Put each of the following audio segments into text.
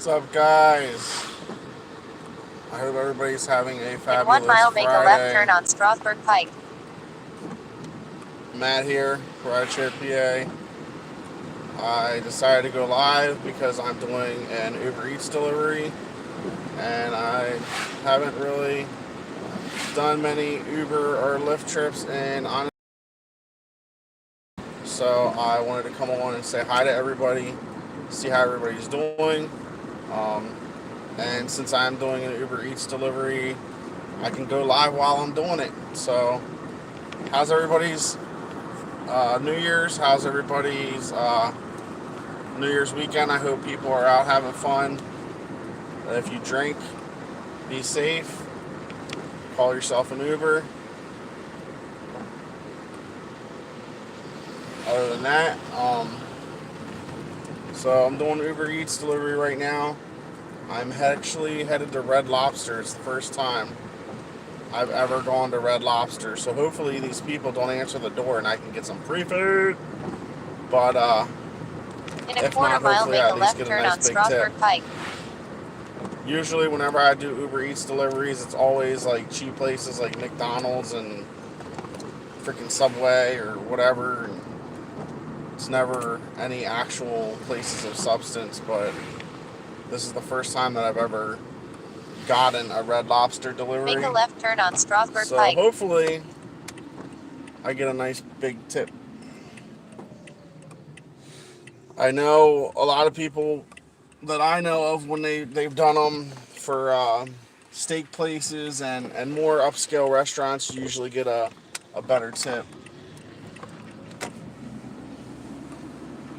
What's up, guys? I hope everybody's having a In 1 fabulous mile, make a left Friday. turn on Strasburg Pike. Matt here, Rideshare PA. I decided to go live because I'm doing an Uber Eats delivery, and I haven't really done many Uber or Lyft trips, and so I wanted to come on and say hi to everybody, see how everybody's doing. Um, and since I'm doing an Uber Eats delivery, I can go live while I'm doing it. So, how's everybody's New Year's? How's everybody's New Year's weekend? I hope people are out having fun. If you drink, be safe. Call yourself an Uber. Other than that, so I'm doing Uber Eats delivery right now. I'm actually headed to Red Lobster. It's the first time I've ever gone to Red Lobster. So hopefully these people don't answer the door and I can get some free food. But In a if quarter not, mile, hopefully make I a at least left get a turn nice on big tip. Strasburg Pike. Usually, whenever I do Uber Eats deliveries, it's always like cheap places like McDonald's and freaking Subway or whatever. And it's never any actual places of substance, but this is the first time that I've ever gotten a Red Lobster Make a delivery. left turn on Strasburg So Pike. hopefully, I get a nice big tip. I know a lot of people that I know of when they've done them for steak places and more upscale restaurants, you usually get a better tip.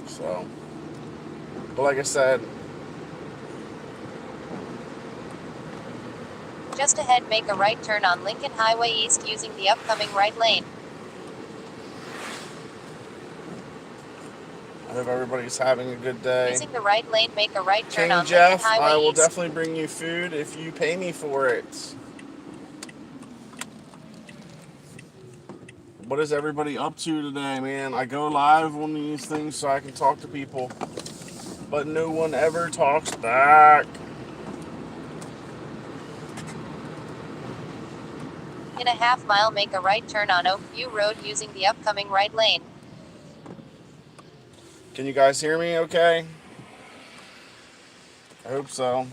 So, but like I said, Just ahead, make a right turn on Lincoln Highway East using the upcoming right lane. I hope everybody's having a good day. Using the right lane, make a right turn King on Lincoln Jeff, Highway I will East. definitely bring you food if you pay me for it. What is everybody up to today, man? I go live on these things so I can talk to people, but no one ever talks back. In a half mile, make a right turn on Oakview Road using the upcoming right lane. Can you guys hear me okay? I hope so.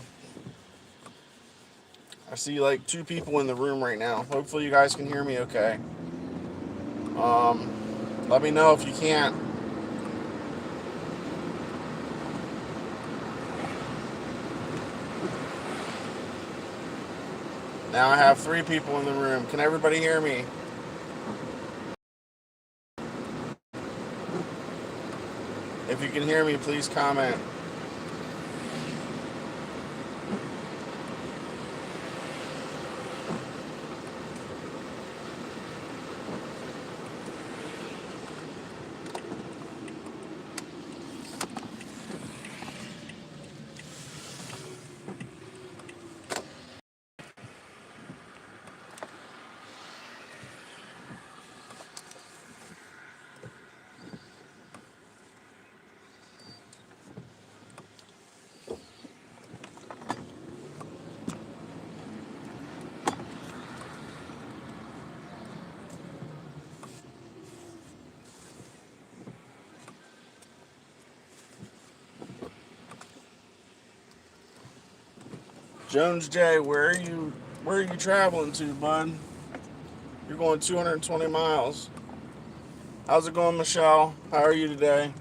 I see like two people in the room right now. Hopefully you guys can hear me okay. Um, Let me know if you can't. Now I have three people in the room. Can everybody hear me? If you can hear me, please comment. Jones J, where are you traveling to, bud? You're going 220 miles. How's it going, Michelle? How are you today?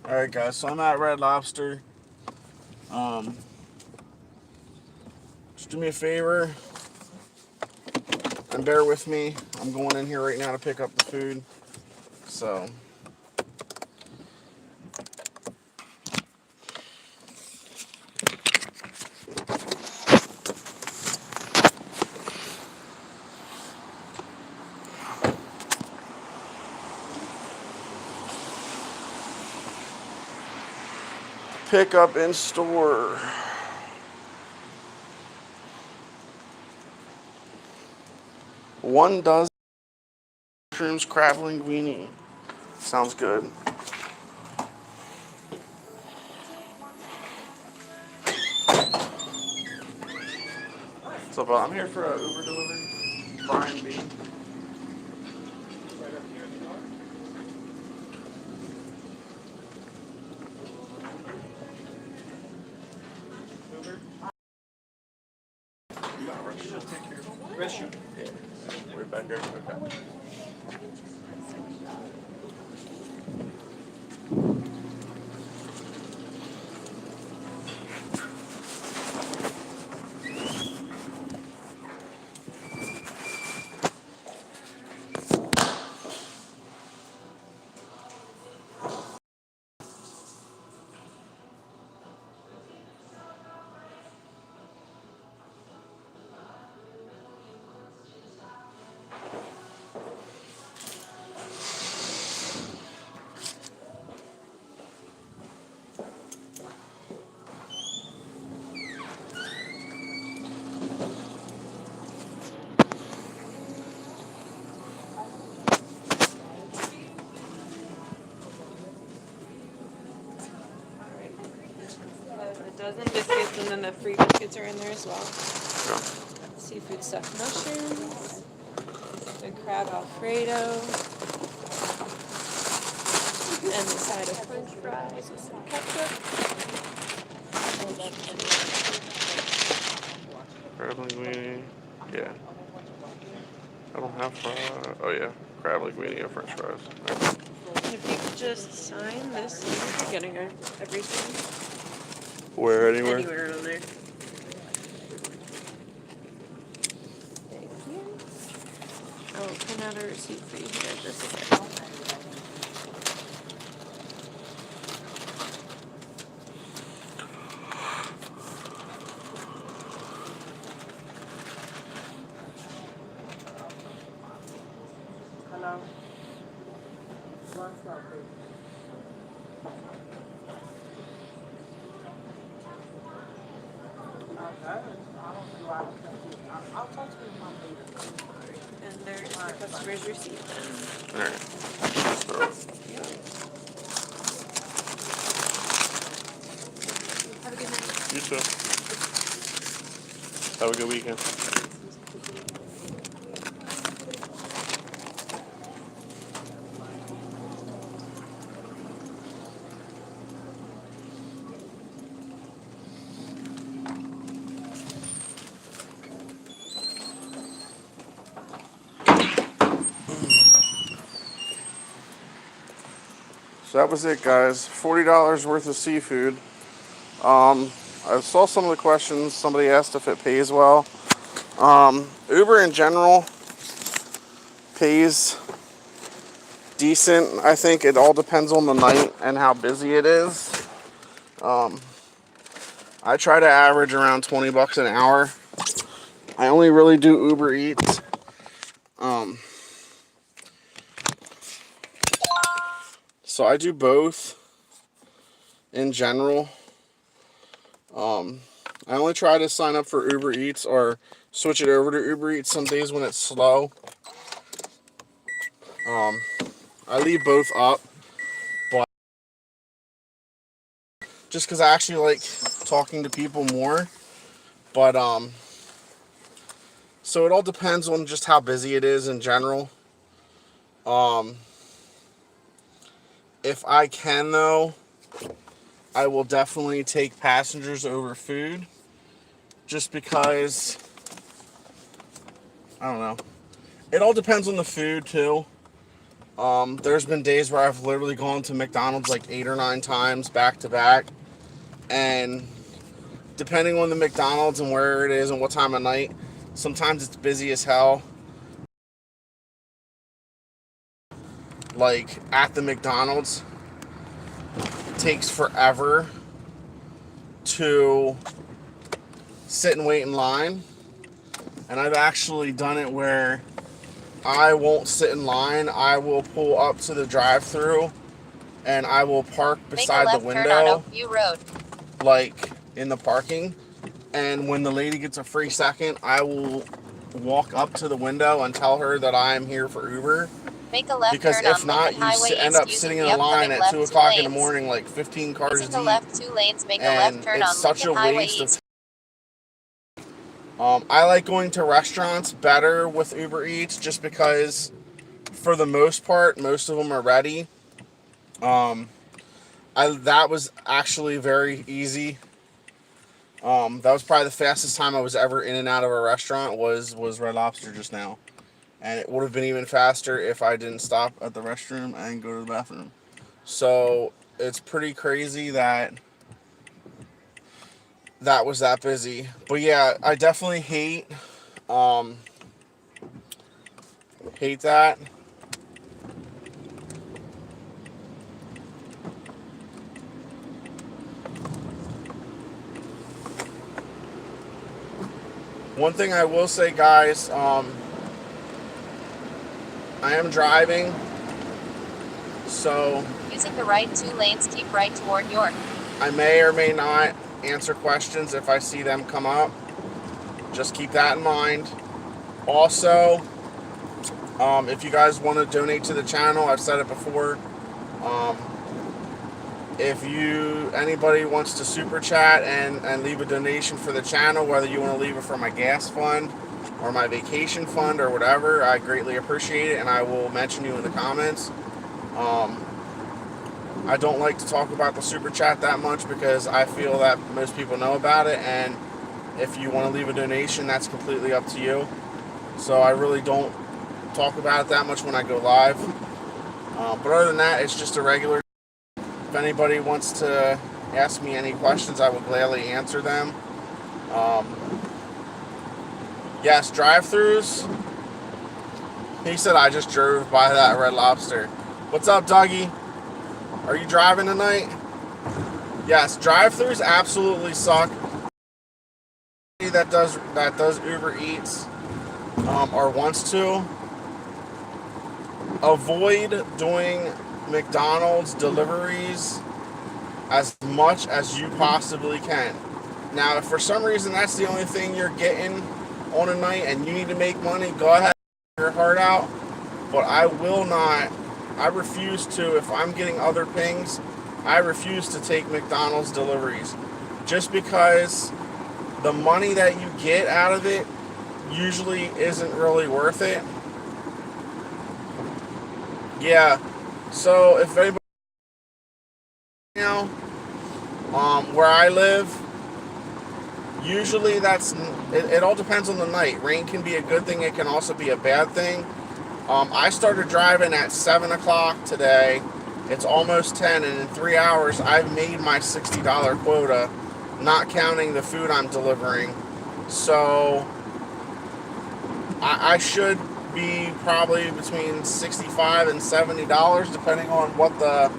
All right, guys. So I'm at Red Lobster. Um, just do me a favor and bear with me. I'm going in here right now to pick up the food. So pick up in store. One dozen mushrooms crab linguine. Sounds good. up? I'm here for an Uber delivery. Brian B. You got a restroom? Yeah. We're back there. Okay. A dozen biscuits, and then the free biscuits are in there as well. Yeah. Seafood stuffed mushrooms, the crab Alfredo, and the side of French fries with some ketchup. Crab linguine. Yeah. I don't have oh yeah. Crab linguine and French fries. Right. And if you could just sign this, you're getting everything. Where, anywhere? Anywhere on there. Thank you. I will print out a receipt for you here in just a second. Hello. What's up, baby? I'll talk to you mom later. And there's the customer's receipt then. Alright. Have a good night. You too. Have a good weekend. So that was it, guys. $40 worth of seafood. I saw some of the questions. Somebody asked if it pays well. Uber in general pays decent. I think it all depends on the night and how busy it is. I try to average around 20 bucks an hour. I only really do Uber Eats. So I do both in general. I only try to sign up for Uber Eats or switch it over to Uber Eats some days when it's slow. I leave both up, but just because I actually like talking to people more. But so it all depends on just how busy it is in general. If I can though, I will definitely take passengers over food, just because, I don't know. It all depends on the food too. There's been days where I've literally gone to McDonald's like 8 or 9 times back to back, and depending on the McDonald's and where it is and what time of night, sometimes it's busy as hell. Like at the McDonald's, it takes forever to sit and wait in line, and I've actually done it where I won't sit in line. I will pull up to the drive-thru and I will park beside the window, turn on Oakview Road, like in the parking. And when the lady gets a free second, I will walk up to the window and tell her that I am here for Uber. make a left Because turn if on not, Lincoln Highway you end East up using sitting in the a line upcoming at 2 left 2 o'clock in the lanes. morning, like 15 cars Using deep. the left 2 lanes, make a And left turn it's on such Lincoln a Highway waste of East. I like going to restaurants better with Uber Eats just because, for the most part, most of them are ready. Um, that was actually very easy. That was probably the fastest time I was ever in and out of a restaurant was Red Lobster just now, and it would have been even faster if I didn't stop at the restroom and go to the bathroom. So it's pretty crazy that that was that busy. But yeah, I definitely um hate that. One thing I will say, guys, I am driving, so Using the right 2 lanes, keep right toward York. I may or may not answer questions if I see them come up. Just keep that in mind. Also, if you guys want to donate to the channel, I've said it before. Um, if anybody wants to super chat and leave a donation for the channel, whether you want to leave it for my gas fund or my vacation fund or whatever, I greatly appreciate it, and I will mention you in the comments. I don't like to talk about the super chat that much because I feel that most people know about it, and if you want to leave a donation, that's completely up to you. So I really don't talk about it that much when I go live. But other than that, it's just a regular. If anybody wants to ask me any questions, I will gladly answer them. Yes, drive-thrus. He said I just drove by that Red Lobster. What's up, Dougie? Are you driving tonight? Yes, drive-thrus absolutely suck. That does Uber Eats or wants to avoid doing McDonald's deliveries as much as you possibly can. Now, if for some reason that's the only thing you're getting on a night and you need to make money, go ahead, your heart out. But I will not. I refuse to. If I'm getting other pings, I refuse to take McDonald's deliveries, just because the money that you get out of it usually isn't really worth it. Yeah. So if anybody, where I live, usually it all depends on the night. Rain can be a good thing. It can also be a bad thing. I started driving at 7 o'clock today. It's almost 10, and in 3 hours, I've made my $60 quota, not counting the food I'm delivering. So I should be probably between $65 and $70, depending on what the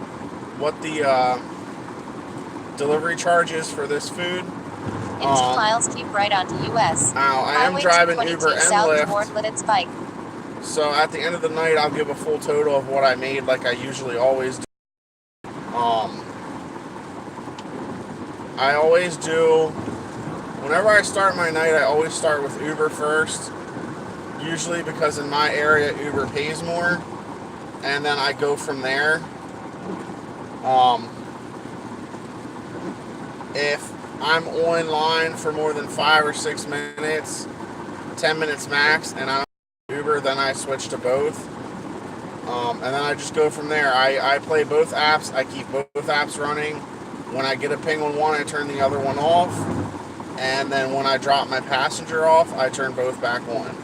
delivery charge is for this food. In 2 miles, keep right onto US. Now, I am driving Uber and south Lyft. toward Lidditz Pike. So at the end of the night, I'll give a full total of what I made, like I usually always do. I always do. Whenever I start my night, I always start with Uber first. Usually because in my area, Uber pays more, and then I go from there. If I'm online for more than 5 or 6 minutes, 10 minutes max, and I'm Uber, then I switch to both. And then I just go from there. I play both apps. I keep both apps running. When I get a ping on one, I turn the other one off. And then when I drop my passenger off, I turn both back on.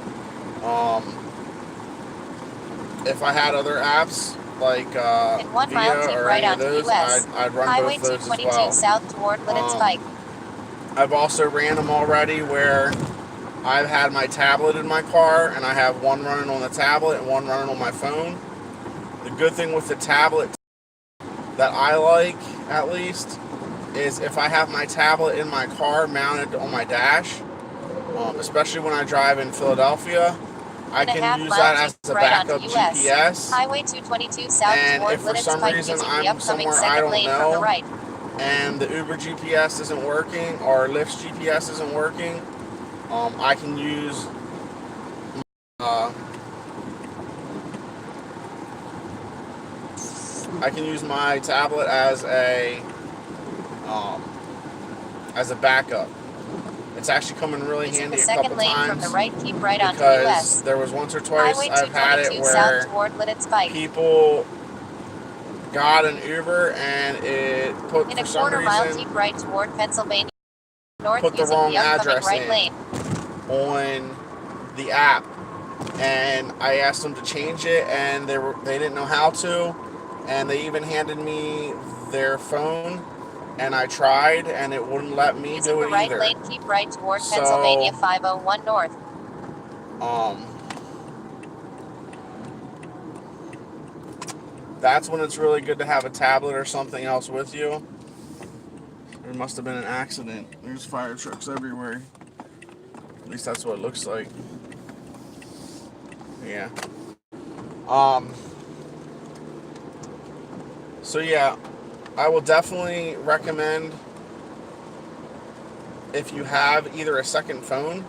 If I had other apps, like in 1 mile, keep or right any of onto those, US. I'd run Highway both those 222 as well. south toward Lidditz Pike. I've also ran them already where I've had my tablet in my car, and I have one running on the tablet and one running on my phone. The good thing with the tablet that I like, at least, is if I have my tablet in my car mounted on my dash, especially when I drive in Philadelphia, I can use that as a backup GPS. Highway 222 south And toward if for Lidditz some Pike reason using the I'm upcoming somewhere I second don't lane from the know, right. and the Uber GPS isn't working, or Lyft's GPS isn't working, I can use my tablet as a backup. It's actually come in really Using handy the a couple second lane from times the right, keep right onto because US. there was once or twice Highway I've had it 222 south where toward Lidditz Pike. people got an Uber and it put, In for a some quarter mile, reason, keep right toward Pennsylvania North put the using wrong the upcoming address right in lane. on the app, and I asked them to change it, and they didn't know how to, and they even handed me their phone, and I tried, and it wouldn't let me Using do the it right either. lane, keep right toward So, Pennsylvania 501 North. That's when it's really good to have a tablet or something else with you. There must have been an accident. There's fire trucks everywhere. At least that's what it looks like. Yeah. So yeah, I will definitely recommend, if you have either a second phone,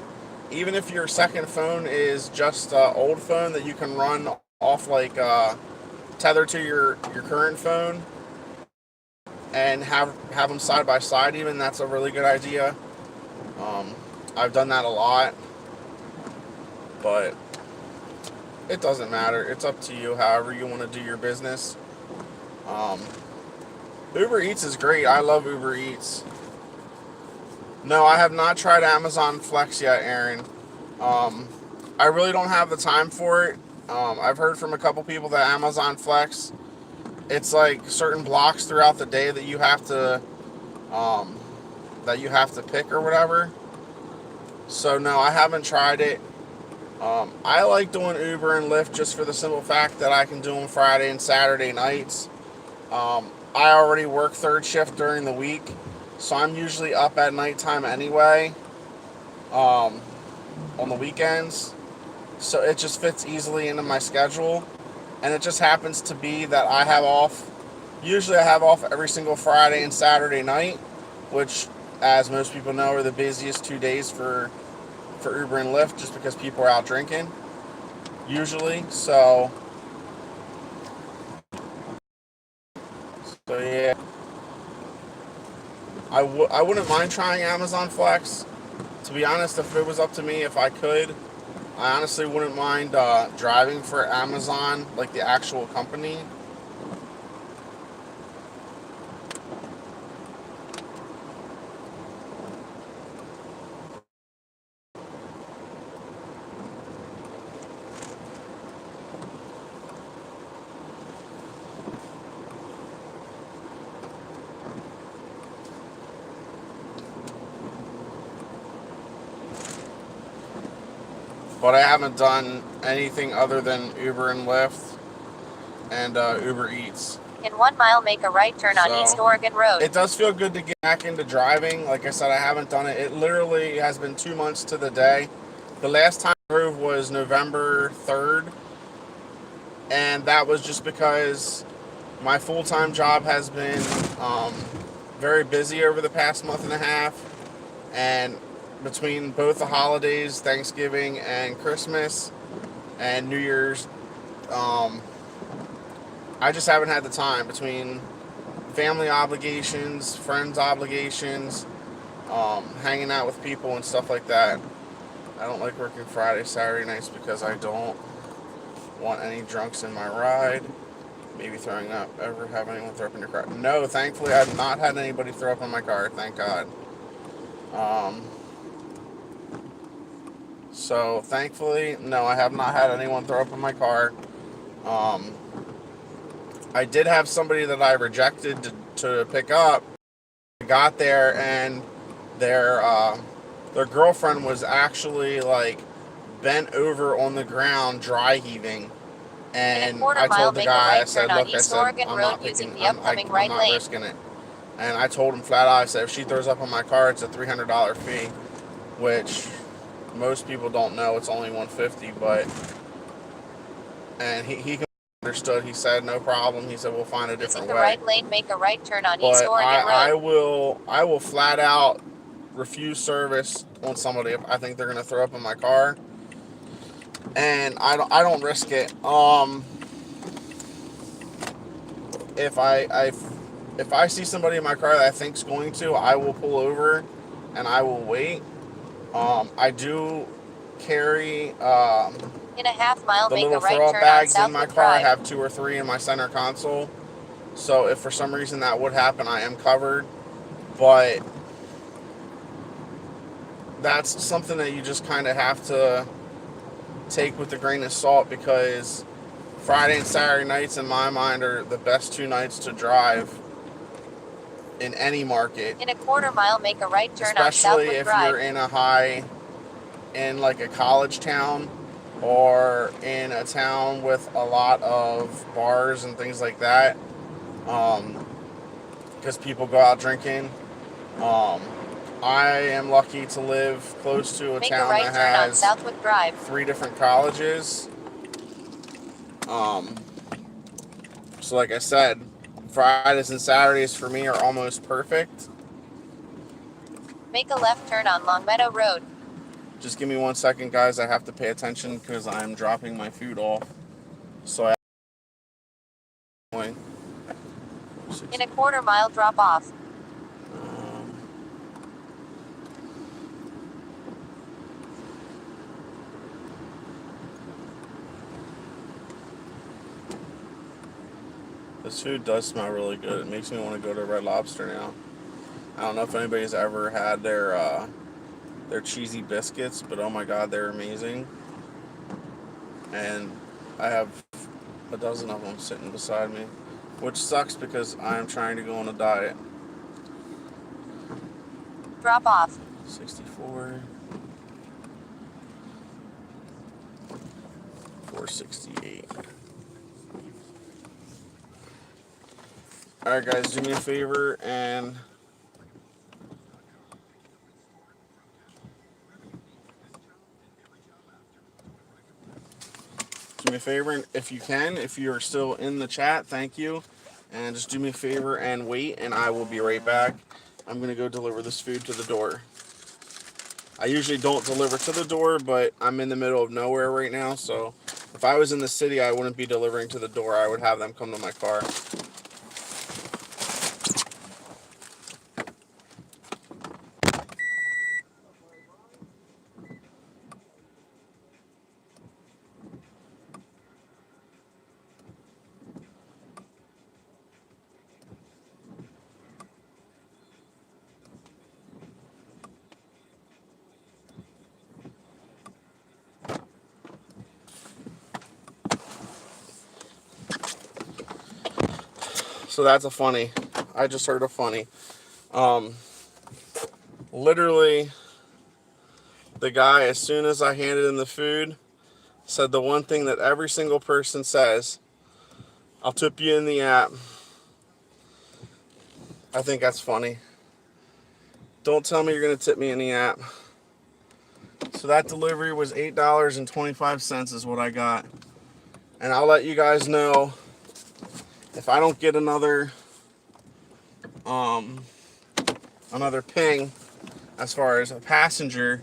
even if your second phone is just an old phone that you can run off, like tether to your current phone, and have them side by side, even, that's a really good idea. I've done that a lot, but it doesn't matter. It's up to you, however you want to do your business. Um, Uber Eats is great. I love Uber Eats. No, I have not tried Amazon Flex yet, Aaron. I really don't have the time for it. I've heard from a couple people that Amazon Flex, it's like certain blocks throughout the day that um, you have to pick or whatever. So no, I haven't tried it. I like doing Uber and Lyft just for the simple fact that I can do them Friday and Saturday nights. I already work third shift during the week, so I'm usually up at nighttime anyway, on the weekends. So it just fits easily into my schedule. And it just happens to be that I have off. Usually I have off every single Friday and Saturday night, which, as most people know, are the busiest 2 days for Uber and Lyft, just because people are out drinking, usually. So yeah, I wouldn't mind trying Amazon Flex. To be honest, if it was up to me, if I could, I honestly wouldn't mind driving for Amazon, like the actual company. But I haven't done anything other than Uber and Lyft and Uber Eats. In 1 mile, make a right turn on East So Oregon Road. it does feel good to get back into driving. Like I said, I haven't done it. It literally has been 2 months to the day. The last time I drove was November 3rd, and that was just because my full-time job has been very busy over the past month and a half, and between both the holidays, Thanksgiving and Christmas and New Year's, I just haven't had the time, between family obligations, friends obligations, hanging out with people and stuff like that. I don't like working Friday, Saturday nights because I don't want any drunks in my ride. Maybe throwing up. Ever have anyone throw up in your car? No, thankfully I've not had anybody throw up in my car, thank God. So thankfully, no, I have not had anyone throw up in my car. I did have somebody that I rejected to pick up. I got there, and their girlfriend was actually like bent over on the ground, dry heaving. And I told the guy, I said, look, I said, I'm not picking, I'm not risking it. And I told him flat out, I said, if she throws up on my car, it's a $300 fee, which most people don't know. It's only $150, but, and he understood. He said, no problem. He said, we'll find a different way. Using the right lane, make a right turn on East Oregon Road. I will flat out refuse service on somebody if I think they're gonna throw up in my car, and I don't risk it. If I see somebody in my car that I think's going to, I will pull over and I will wait. I do carry In a half mile, the make a little right throw up turn on bags in my Southwood car. I Drive. have 2 or 3 in my center console. So if for some reason that would happen, I am covered. But that's something that you just kind of have to take with a grain of salt, because Friday and Saturday nights in my mind are the best 2 nights to drive in any market, In a quarter mile, make a right turn on especially Southwood if you're Drive. in like a college town, or in a town with a lot of bars and things like that, because people go out drinking. Um, I am lucky to live close to a Make a town right that turn on has Southwood Drive. 3 different colleges. So like I said, Fridays and Saturdays for me are almost perfect. Make a left turn on Longmeadow Road. Just give me 1 second, guys. I have to pay attention because I'm dropping my food off. So I going. In a quarter mile, drop off. This food does smell really good. It makes me want to go to Red Lobster now. I don't know if anybody's ever had their cheesy biscuits, but oh my god, they're amazing. And I have a dozen of them sitting beside me, which sucks because I'm trying to go on a diet. Drop off. 64, 468. Alright guys, do me a favor and if you can, if you're still in the chat, thank you. And just do me a favor and wait, and I will be right back. I'm going to go deliver this food to the door. I usually don't deliver to the door, but I'm in the middle of nowhere right now, so if I was in the city, I wouldn't be delivering to the door. I would have them come to my car. So that's a funny. I just heard a funny. Literally, the guy, as soon as I handed him the food, said the one thing that every single person says: I'll tip you in the app. I think that's funny. Don't tell me you're going to tip me in the app. So that delivery was $8.25 is what I got. And I'll let you guys know if I don't get another ping as far as a passenger,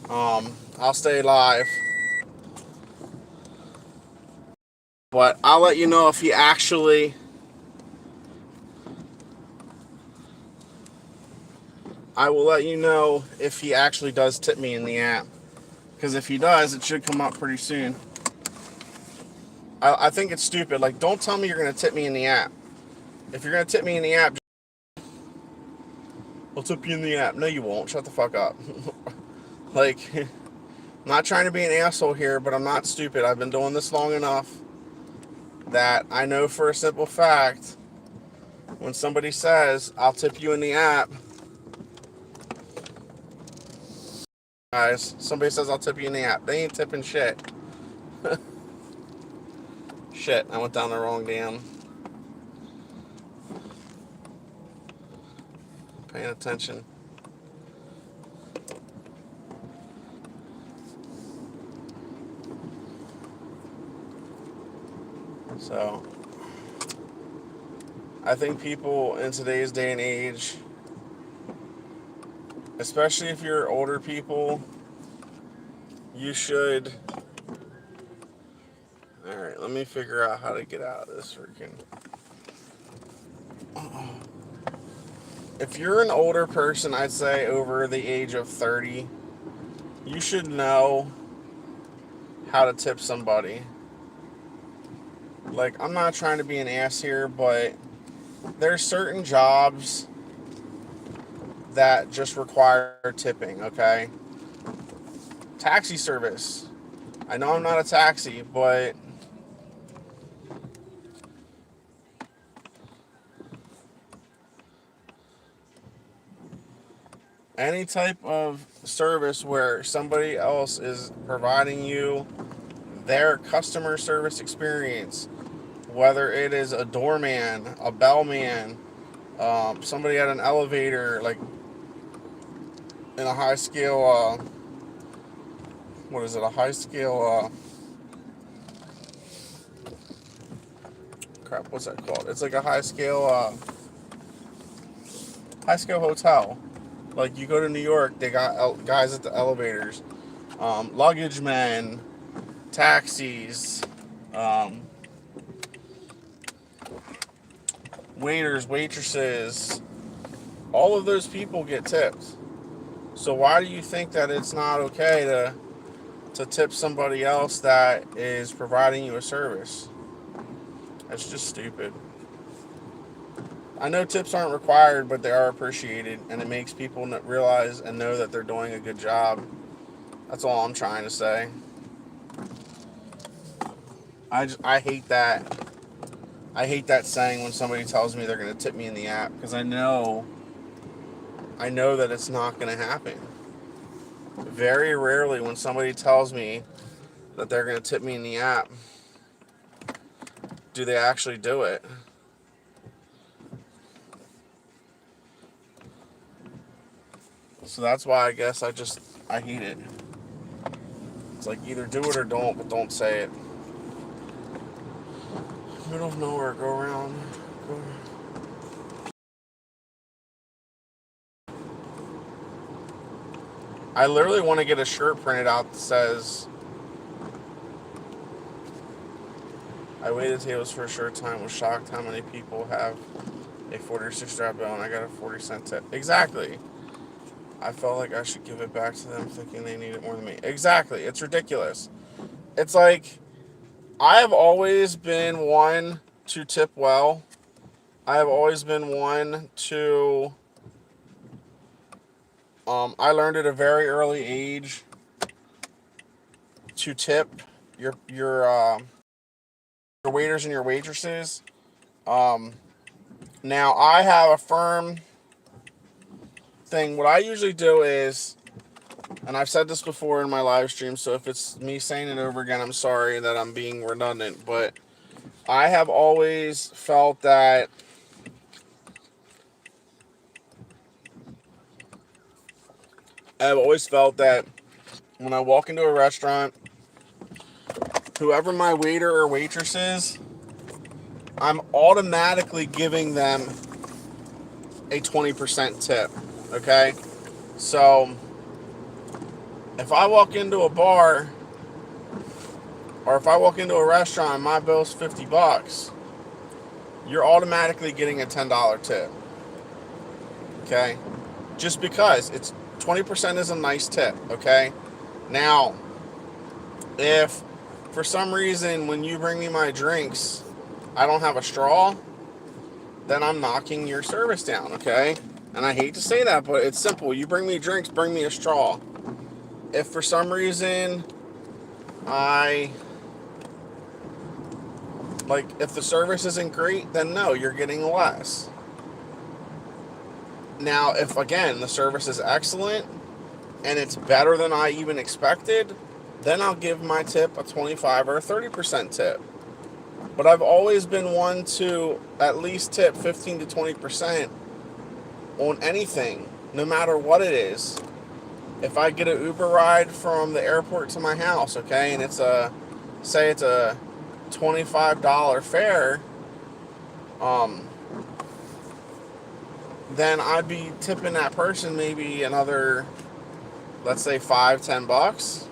I'll stay live. But I'll let you know if he actually I will let you know if he actually does tip me in the app. Because if he does, it should come up pretty soon. I think it's stupid. Like, don't tell me you're going to tip me in the app. If you're going to tip me in the app, I'll tip you in the app. No, you won't. Shut the fuck up. Like, I'm not trying to be an asshole here, but I'm not stupid. I've been doing this long enough that I know for a simple fact, when somebody says, I'll tip you in the app, guys, somebody says, I'll tip you in the app. They ain't tipping shit. Shit, I went down the wrong damn. Paying attention. So, I think people in today's day and age, especially if you're older people, you should. Alright, let me figure out how to get out of this freaking. if you're an older person, I'd say over the age of 30, you should know how to tip somebody. Like, I'm not trying to be an ass here, but there's certain jobs that just require tipping, okay? Taxi service. I know I'm not a taxi, but any type of service where somebody else is providing you their customer service experience, whether it is a doorman, a bellman, somebody at an elevator, like in a high scale, what is it, a high scale, crap, what's that called? It's like a high scale hotel. Like, you go to New York, they got guys at the elevators, luggage men, taxis, um, waiters, waitresses. All of those people get tipped. So why do you think that it's not okay to tip somebody else that is providing you a service? That's just stupid. I know tips aren't required, but they are appreciated, and it makes people realize and know that they're doing a good job. That's all I'm trying to say. I hate that. I hate that saying when somebody tells me they're going to tip me in the app, because I know that it's not going to happen. Very rarely when somebody tells me that they're going to tip me in the app, do they actually do it. So that's why I guess I hate it. It's like, either do it or don't, but don't say it. Middle of nowhere, go around. I literally want to get a shirt printed out that says, I waited tables for a short time, was shocked how many people have a 46 drop bill and I got a 40-cent tip. Exactly. I felt like I should give it back to them thinking they need it more than me. Exactly. It's ridiculous. It's like, I have always been one to tip well. I have always been one to, I learned at a very early age to tip your waiters and your waitresses. Now, I have a firm thing. What I usually do is, and I've said this before in my live stream, so if it's me saying it over again, I'm sorry that I'm being redundant, but I have always felt that when I walk into a restaurant, whoever my waiter or waitress is, I'm automatically giving them a 20% tip, okay? So, if I walk into a bar, or if I walk into a restaurant and my bill's $50, you're automatically getting a $10 tip, okay? Just because it's 20% is a nice tip, okay? Now, if for some reason when you bring me my drinks, I don't have a straw, then I'm knocking your service down, okay? And I hate to say that, but it's simple. You bring me drinks, bring me a straw. If for some reason if the service isn't great, then no, you're getting less. Now, if again, the service is excellent and it's better than I even expected, then I'll give my tip a 25 or a 30% tip. But I've always been one to at least tip 15 to 20% on anything, no matter what it is. If I get an Uber ride from the airport to my house, okay, and it's a $25 fare, then I'd be tipping that person maybe another, let's say, $5-10,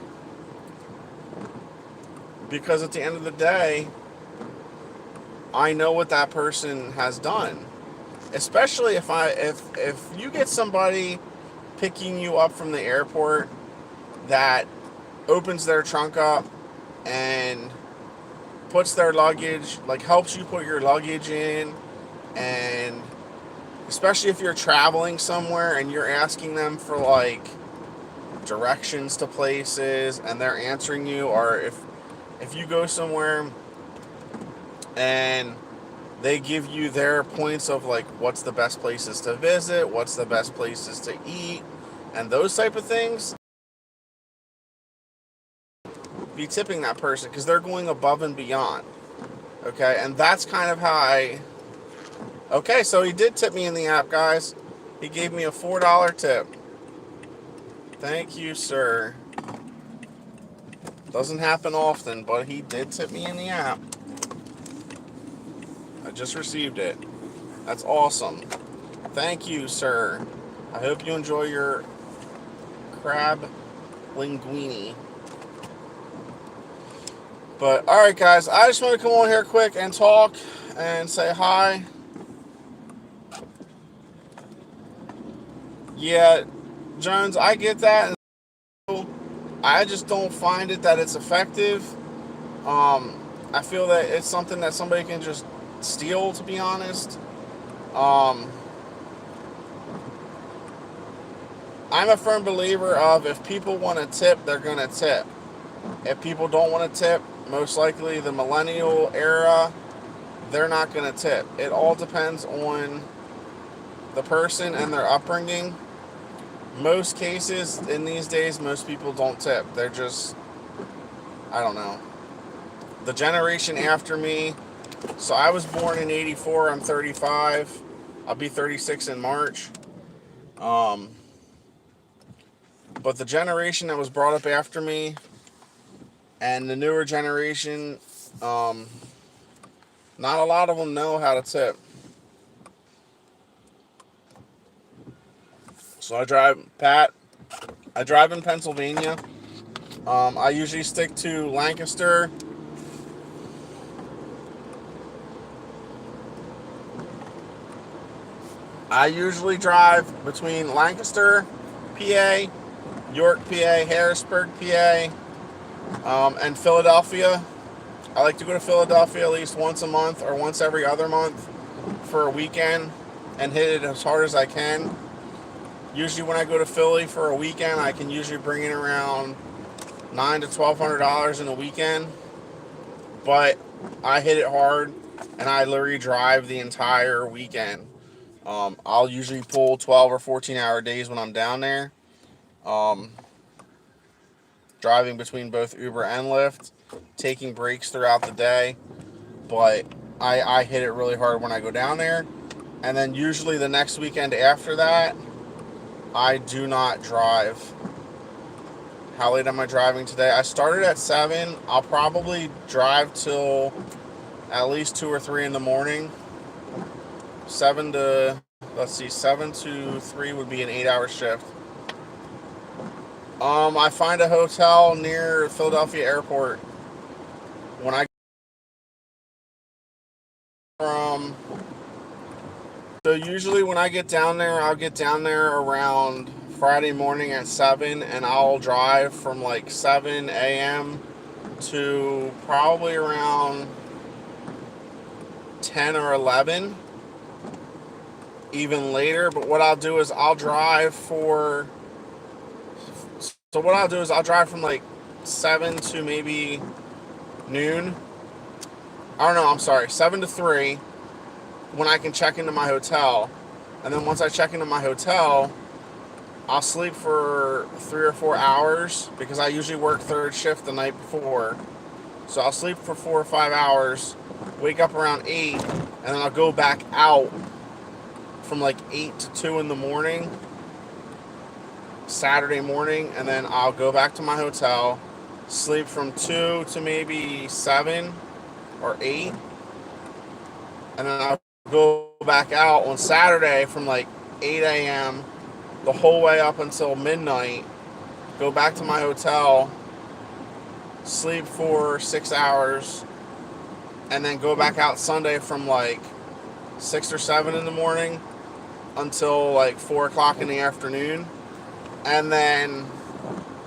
because at the end of the day, I know what that person has done. especially if you get somebody picking you up from the airport that opens their trunk up and puts their luggage, like helps you put your luggage in, and especially if you're traveling somewhere and you're asking them for like directions to places and they're answering you, or if you go somewhere and they give you their points of like what's the best places to visit, what's the best places to eat, and those type of things, be tipping that person because they're going above and beyond. Okay, and that's kind of how I. Okay, so he did tip me in the app, guys. He gave me a $4 tip. Thank you, sir. Doesn't happen often, but he did tip me in the app. I just received it. That's awesome. Thank you, sir. I hope you enjoy your crab linguine. But, alright, guys. I just want to come on here quick and talk and say hi. Yeah, Jones, I get that. I just don't find it that it's effective. I feel that it's something that somebody can just steal, to be honest. I'm a firm believer of if people want to tip, they're going to tip. If people don't want to tip, most likely the millennial era, they're not going to tip. It all depends on the person and their upbringing. Most cases in these days, most people don't tip. They're just, I don't know. The generation after me, so I was born in 84, I'm 35. I'll be 36 in March. But the generation that was brought up after me and the newer generation, not a lot of them know how to tip. So I drive in Pennsylvania. I usually stick to Lancaster. I usually drive between Lancaster, PA, York, PA, Harrisburg, PA, and Philadelphia. I like to go to Philadelphia at least once a month or once every other month for a weekend and hit it as hard as I can. Usually when I go to Philly for a weekend, I can usually bring in around $900 to $1,200 in a weekend. But I hit it hard and I literally drive the entire weekend. I'll usually pull 12 or 14 hour days when I'm down there. Driving between both Uber and Lyft, taking breaks throughout the day. But I hit it really hard when I go down there. And then usually the next weekend after that, I do not drive. How late am I driving today? I started at 7. I'll probably drive till at least 2 or 3 in the morning. 7 to 3 would be an 8-hour shift. I find a hotel near Philadelphia Airport. When I so usually when I get down there, I'll get down there around Friday morning at 7, and I'll drive from like 7 a.m. to probably around 10 or 11, even later. But what I'll do is I'll drive from like 7 to maybe noon. I don't know, I'm sorry, 7 to 3 when I can check into my hotel. And then once I check into my hotel, I'll sleep for 3 or 4 hours because I usually work third shift the night before. So I'll sleep for 4 or 5 hours, wake up around 8, and then I'll go back out from like 8 to 2 in the morning, Saturday morning, and then I'll go back to my hotel, sleep from 2 to maybe 7 or 8, and then I'll go back out on Saturday from like 8 a.m. the whole way up until midnight, go back to my hotel, sleep for 6 hours, and then go back out Sunday from like 6 or 7 in the morning until like 4 o'clock in the afternoon. And then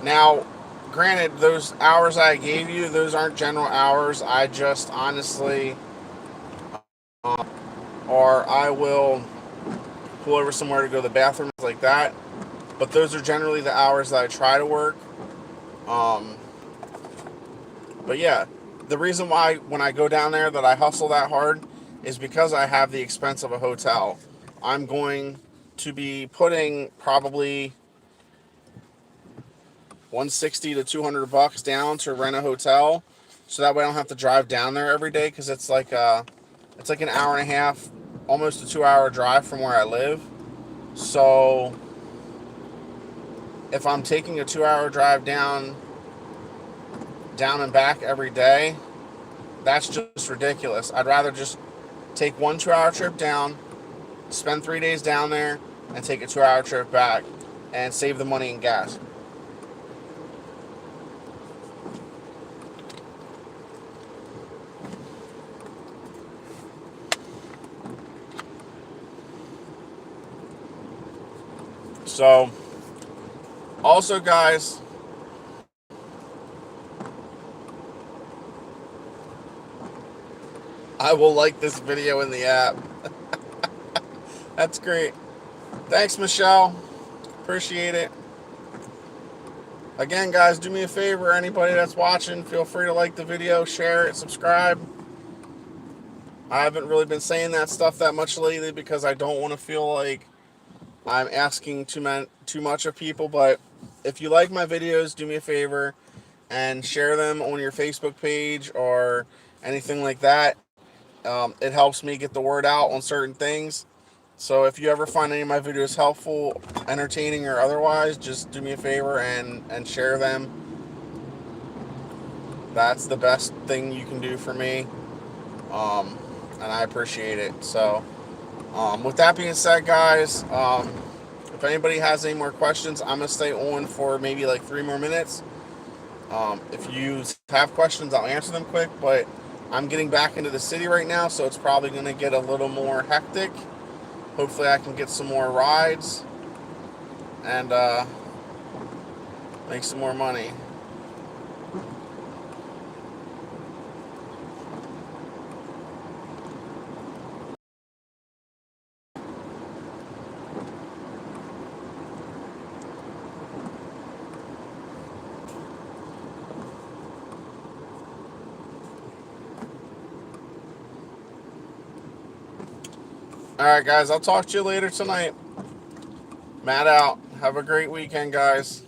now, granted, those hours I gave you, those aren't general hours. I just honestly, or I will pull over somewhere to go to the bathroom, like that. But those are generally the hours that I try to work. Um, but yeah, the reason why when I go down there that I hustle that hard is because I have the expense of a hotel. I'm going to be putting probably 160 to 200 bucks down to rent a hotel, so that way I don't have to drive down there every day, because it's like an hour and a half, almost a 2 hour drive from where I live. So if I'm taking a 2 hour drive down and back every day, that's just ridiculous. I'd rather just take one 2 hour trip down, spend 3 days down there, and take a 2 hour trip back and save the money in gas. So, also, guys, I will like this video in the app. That's great. Thanks, Michelle. Appreciate it. Again, guys, do me a favor. Anybody that's watching, feel free to like the video, share it, subscribe. I haven't really been saying that stuff that much lately because I don't want to feel like I'm asking too much of people. But if you like my videos, do me a favor and share them on your Facebook page or anything like that. It helps me get the word out on certain things. So if you ever find any of my videos helpful, entertaining, or otherwise, just do me a favor and share them. That's the best thing you can do for me. And I appreciate it. So with that being said, guys, if anybody has any more questions, I'm going to stay on for maybe like 3 more minutes. If you have questions, I'll answer them quick, but I'm getting back into the city right now, so it's probably going to get a little more hectic. Hopefully I can get some more rides and make some more money. Alright, guys, I'll talk to you later tonight. Matt out. Have a great weekend, guys.